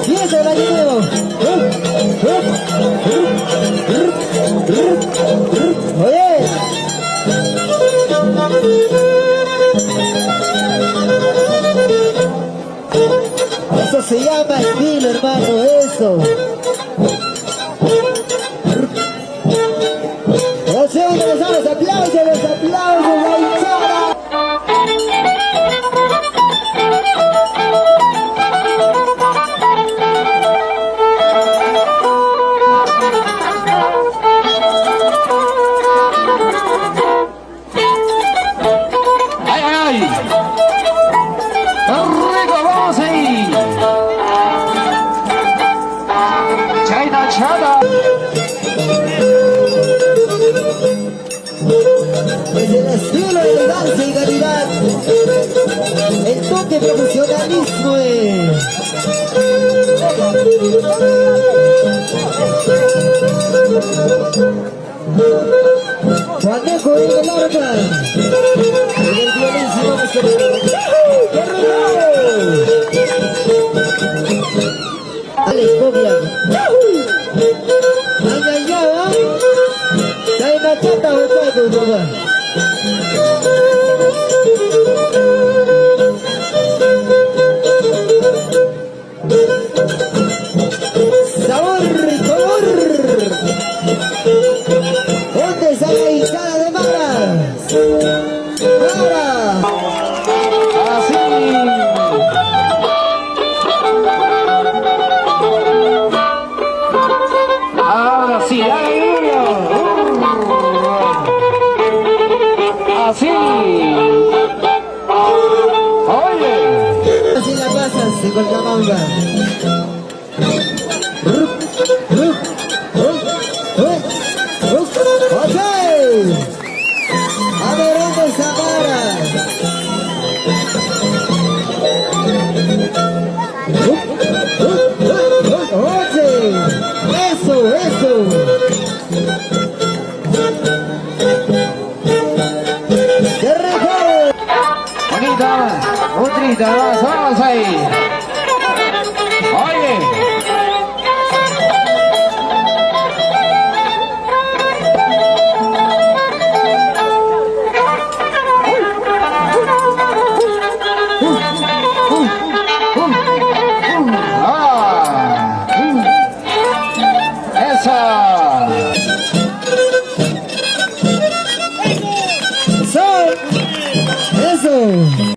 Y ese la llevo. Oye. Eso se llama estilo, hermano, eso. Los aplausos, la hinchada. ¡Ay, ay, ay! ¡Rico, vamos ahí! ¡China, chata! Es el estilo, elegancia y calidad. El toque profesionalismo Juanejo en el arma. En el violencia vamos a ver. ¡Qué rico! Alex Cobian. Ay, Cae la chata botando, papá. Sabor y color. ¿Dónde está la hinchada de Maras? ¡Mara! Así. Ahora sí, aleluya. Así. Oye. Así la pasas en Colcamanga. ¡Ok! A ver dónde está Mara. ¡Oye! ¡Eso, eso! ¡Qué rico! Bonita, otrita, vamos ahí. Oye. Eso.